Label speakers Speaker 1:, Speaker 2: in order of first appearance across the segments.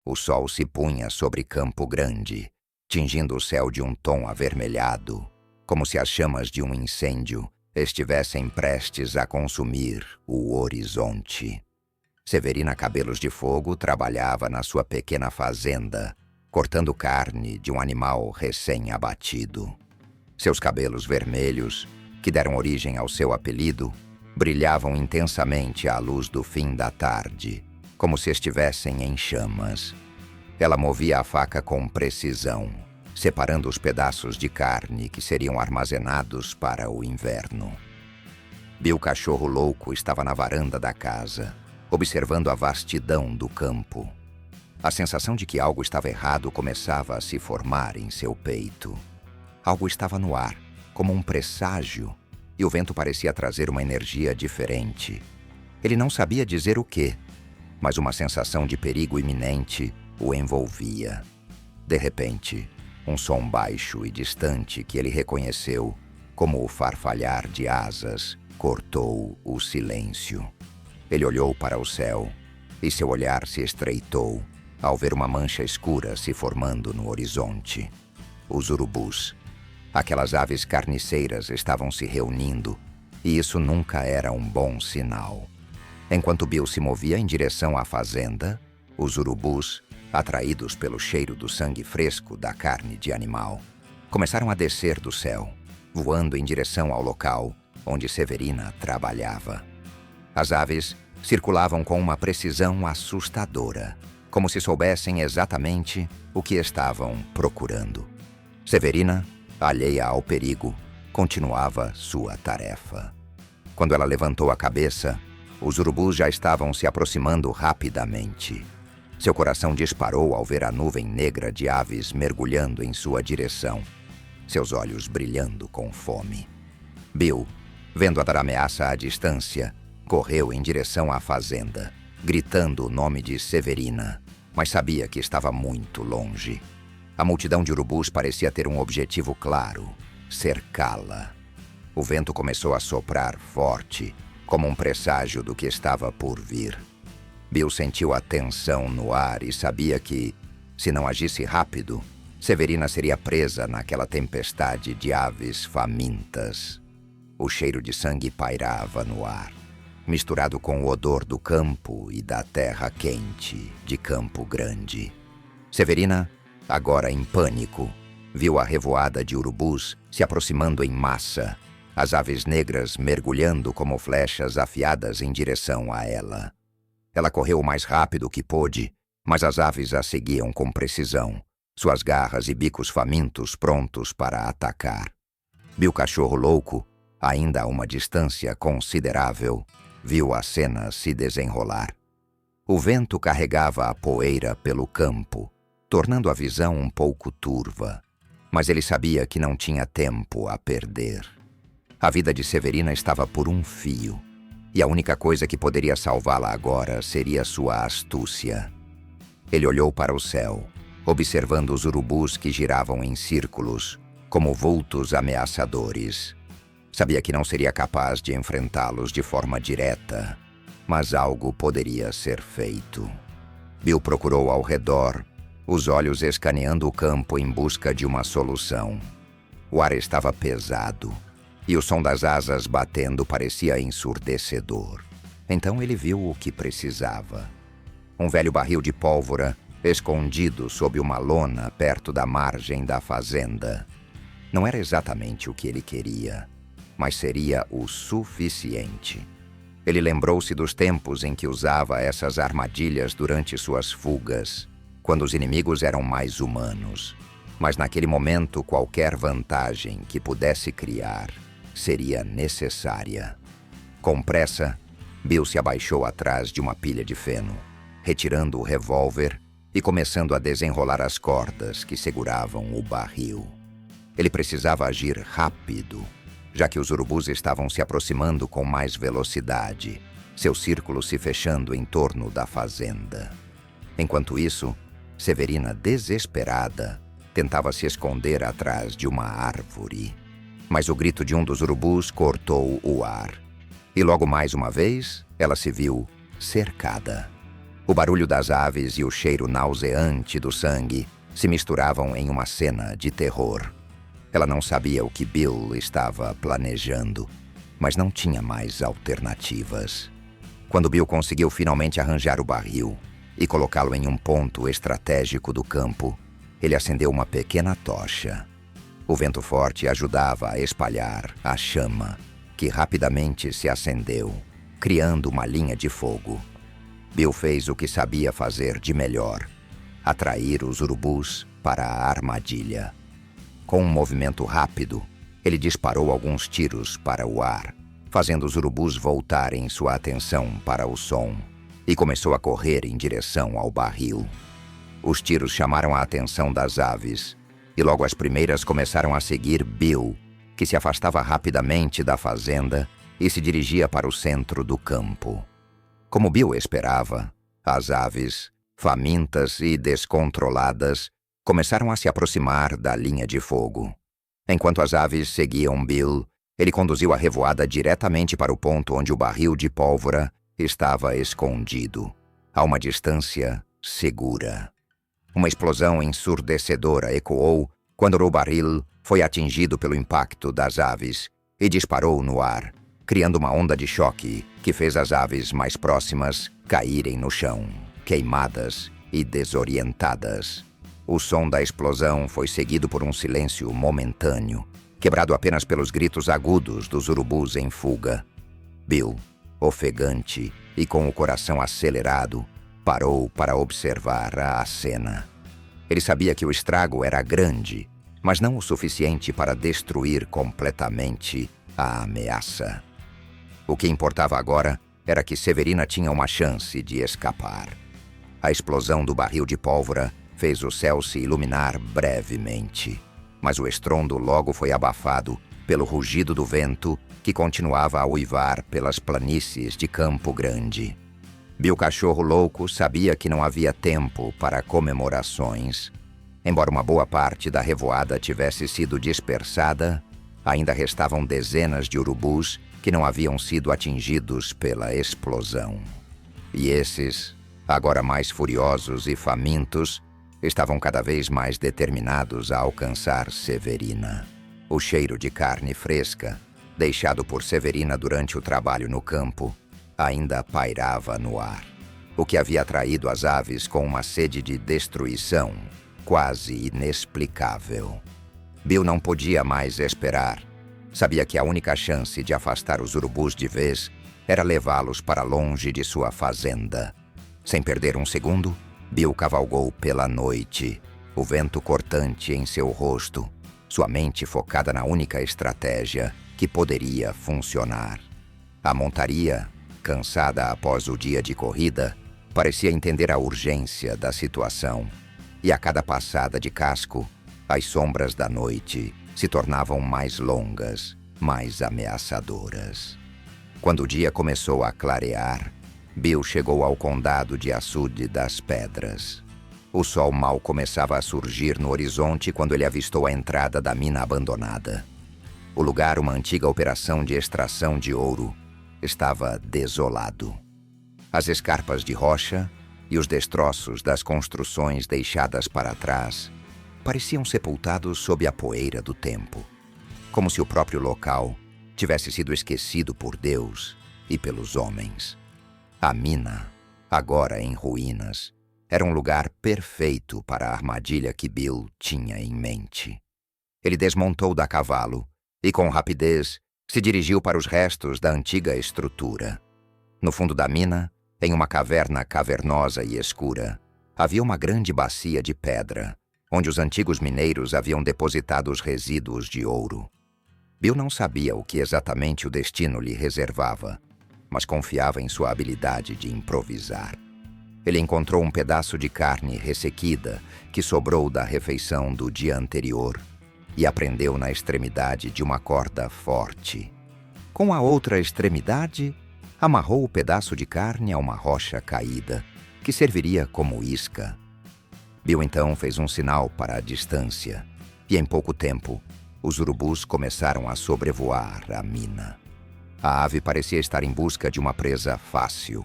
Speaker 1: O sol se punha sobre Campo Grande, tingindo o céu de um tom avermelhado, como se as chamas de um incêndio estivessem prestes a consumir o horizonte. Severina Cabelos de Fogo trabalhava na sua pequena fazenda, cortando carne de um animal recém-abatido. Seus cabelos vermelhos, que deram origem ao seu apelido, brilhavam intensamente à luz do fim da tarde, como se estivessem em chamas. Ela movia a faca com precisão, separando os pedaços de carne que seriam armazenados para o inverno. Bill Cachorro Louco estava na varanda da casa, observando a vastidão do campo. A sensação de que algo estava errado começava a se formar em seu peito. Algo estava no ar, como um presságio, e o vento parecia trazer uma energia diferente. Ele não sabia dizer o quê, mas uma sensação de perigo iminente o envolvia. De repente, um som baixo e distante que ele reconheceu como o farfalhar de asas cortou o silêncio. Ele olhou para o céu e seu olhar se estreitou ao ver uma mancha escura se formando no horizonte. Os urubus. Aquelas aves carniceiras estavam se reunindo, e isso nunca era um bom sinal. Enquanto Bill se movia em direção à fazenda, os urubus, atraídos pelo cheiro do sangue fresco da carne de animal, começaram a descer do céu, voando em direção ao local onde Severina trabalhava. As aves circulavam com uma precisão assustadora, como se soubessem exatamente o que estavam procurando. Severina, alheia ao perigo, continuava sua tarefa. Quando ela levantou a cabeça, os urubus já estavam se aproximando rapidamente. Seu coração disparou ao ver a nuvem negra de aves mergulhando em sua direção, seus olhos brilhando com fome. Bill, vendo a ameaça à distância, correu em direção à fazenda, gritando o nome de Severina, mas sabia que estava muito longe. A multidão de urubus parecia ter um objetivo claro: cercá-la. O vento começou a soprar forte, como um presságio do que estava por vir. Bill sentiu a tensão no ar e sabia que, se não agisse rápido, Severina seria presa naquela tempestade de aves famintas. O cheiro de sangue pairava no ar, misturado com o odor do campo e da terra quente de Campo Grande. Severina, agora em pânico, viu a revoada de urubus se aproximando em massa, as aves negras mergulhando como flechas afiadas em direção a ela. Ela correu o mais rápido que pôde, mas as aves a seguiam com precisão, suas garras e bicos famintos prontos para atacar. Bill Cachorro Louco, ainda a uma distância considerável, viu a cena se desenrolar. O vento carregava a poeira pelo campo, tornando a visão um pouco turva, mas ele sabia que não tinha tempo a perder. A vida de Severina estava por um fio, e a única coisa que poderia salvá-la agora seria sua astúcia. Ele olhou para o céu, observando os urubus que giravam em círculos, como vultos ameaçadores. Sabia que não seria capaz de enfrentá-los de forma direta, mas algo poderia ser feito. Bill procurou ao redor, os olhos escaneando o campo em busca de uma solução. O ar estava pesado, e o som das asas batendo parecia ensurdecedor. Então ele viu o que precisava. Um velho barril de pólvora escondido sob uma lona perto da margem da fazenda. Não era exatamente o que ele queria, mas seria o suficiente. Ele lembrou-se dos tempos em que usava essas armadilhas durante suas fugas, quando os inimigos eram mais humanos. Mas naquele momento, qualquer vantagem que pudesse criar seria necessária. Com pressa, Bill se abaixou atrás de uma pilha de feno, retirando o revólver e começando a desenrolar as cordas que seguravam o barril. Ele precisava agir rápido, já que os urubus estavam se aproximando com mais velocidade, seu círculo se fechando em torno da fazenda. Enquanto isso, Severina, desesperada, tentava se esconder atrás de uma árvore. Mas o grito de um dos urubus cortou o ar. E logo mais uma vez, ela se viu cercada. O barulho das aves e o cheiro nauseante do sangue se misturavam em uma cena de terror. Ela não sabia o que Bill estava planejando, mas não tinha mais alternativas. Quando Bill conseguiu finalmente arranjar o barril e colocá-lo em um ponto estratégico do campo, ele acendeu uma pequena tocha. O vento forte ajudava a espalhar a chama, que rapidamente se acendeu, criando uma linha de fogo. Bill fez o que sabia fazer de melhor: atrair os urubus para a armadilha. Com um movimento rápido, ele disparou alguns tiros para o ar, fazendo os urubus voltarem sua atenção para o som, e começou a correr em direção ao barril. Os tiros chamaram a atenção das aves, e logo as primeiras começaram a seguir Bill, que se afastava rapidamente da fazenda e se dirigia para o centro do campo. Como Bill esperava, as aves, famintas e descontroladas, começaram a se aproximar da linha de fogo. Enquanto as aves seguiam Bill, ele conduziu a revoada diretamente para o ponto onde o barril de pólvora estava escondido, a uma distância segura. Uma explosão ensurdecedora ecoou quando o barril foi atingido pelo impacto das aves e disparou no ar, criando uma onda de choque que fez as aves mais próximas caírem no chão, queimadas e desorientadas. O som da explosão foi seguido por um silêncio momentâneo, quebrado apenas pelos gritos agudos dos urubus em fuga. Bill, ofegante e com o coração acelerado, parou para observar a cena. Ele sabia que o estrago era grande, mas não o suficiente para destruir completamente a ameaça. O que importava agora era que Severina tinha uma chance de escapar. A explosão do barril de pólvora fez o céu se iluminar brevemente, mas o estrondo logo foi abafado pelo rugido do vento que continuava a uivar pelas planícies de Campo Grande. Bill Cachorro Louco sabia que não havia tempo para comemorações. Embora uma boa parte da revoada tivesse sido dispersada, ainda restavam dezenas de urubus que não haviam sido atingidos pela explosão. E esses, agora mais furiosos e famintos, estavam cada vez mais determinados a alcançar Severina. O cheiro de carne fresca, deixado por Severina durante o trabalho no campo, ainda pairava no ar, o que havia atraído as aves com uma sede de destruição quase inexplicável. Bill não podia mais esperar. Sabia que a única chance de afastar os urubus de vez era levá-los para longe de sua fazenda. Sem perder um segundo, Bill cavalgou pela noite, o vento cortante em seu rosto, sua mente focada na única estratégia que poderia funcionar. A montaria, cansada após o dia de corrida, parecia entender a urgência da situação, e a cada passada de casco, as sombras da noite se tornavam mais longas, mais ameaçadoras. Quando o dia começou a clarear, Bill chegou ao condado de Açude das Pedras. O sol mal começava a surgir no horizonte quando ele avistou a entrada da mina abandonada. O lugar, uma antiga operação de extração de ouro, estava desolado. As escarpas de rocha e os destroços das construções deixadas para trás pareciam sepultados sob a poeira do tempo, como se o próprio local tivesse sido esquecido por Deus e pelos homens. A mina, agora em ruínas, era um lugar perfeito para a armadilha que Bill tinha em mente. Ele desmontou da cavalo e, com rapidez, se dirigiu para os restos da antiga estrutura. No fundo da mina, em uma caverna cavernosa e escura, havia uma grande bacia de pedra, onde os antigos mineiros haviam depositado os resíduos de ouro. Bill não sabia o que exatamente o destino lhe reservava, mas confiava em sua habilidade de improvisar. Ele encontrou um pedaço de carne ressequida que sobrou da refeição do dia anterior e a prendeu na extremidade de uma corda forte. Com a outra extremidade, amarrou o pedaço de carne a uma rocha caída, que serviria como isca. Bill então fez um sinal para a distância, e em pouco tempo, os urubus começaram a sobrevoar a mina. A ave parecia estar em busca de uma presa fácil.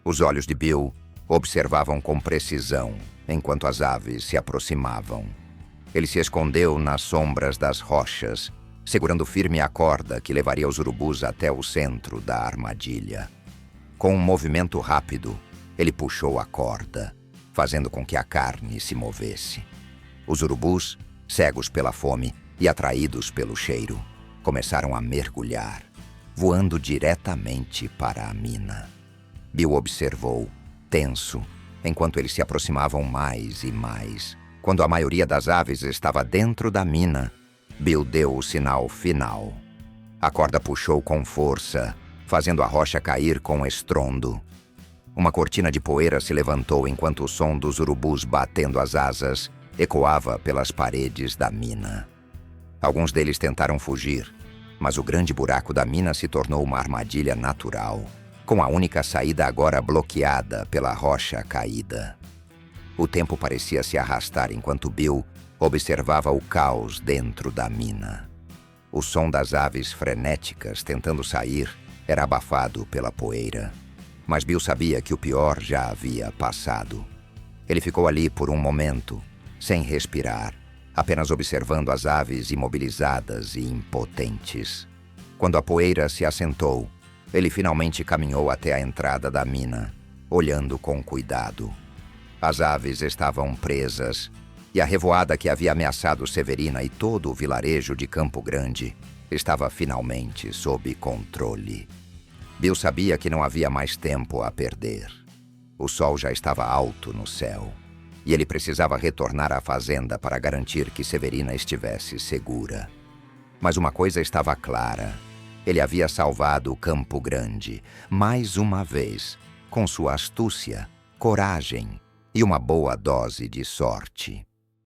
Speaker 1: Os olhos de Bill Observavam com precisão enquanto as aves se aproximavam. Ele se escondeu nas sombras das rochas, segurando firme a corda que levaria os urubus até o centro da armadilha. Com um movimento rápido, ele puxou a corda, fazendo com que a carne se movesse. Os urubus, cegos pela fome e atraídos pelo cheiro, começaram a mergulhar, voando diretamente para a mina. Bill observou, tenso, enquanto eles se aproximavam mais e mais. Quando a maioria das aves estava dentro da mina, Bill deu o sinal final. A corda puxou com força, fazendo a rocha cair com estrondo. Uma cortina de poeira se levantou enquanto o som dos urubus batendo as asas ecoava pelas paredes da mina. Alguns deles tentaram fugir, mas o grande buraco da mina se tornou uma armadilha natural, com a única saída agora bloqueada pela rocha caída. O tempo parecia se arrastar enquanto Bill observava o caos dentro da mina. O som das aves frenéticas tentando sair era abafado pela poeira, mas Bill sabia que o pior já havia passado. Ele ficou ali por um momento, sem respirar, apenas observando as aves imobilizadas e impotentes. Quando a poeira se assentou, ele finalmente caminhou até a entrada da mina, olhando com cuidado. As aves estavam presas, e a revoada que havia ameaçado Severina e todo o vilarejo de Campo Grande estava finalmente sob controle. Bill sabia que não havia mais tempo a perder. O sol já estava alto no céu, e ele precisava retornar à fazenda para garantir que Severina estivesse segura. Mas uma coisa estava clara: ele havia salvado Campo Grande, mais uma vez, com sua astúcia, coragem e uma boa dose de sorte.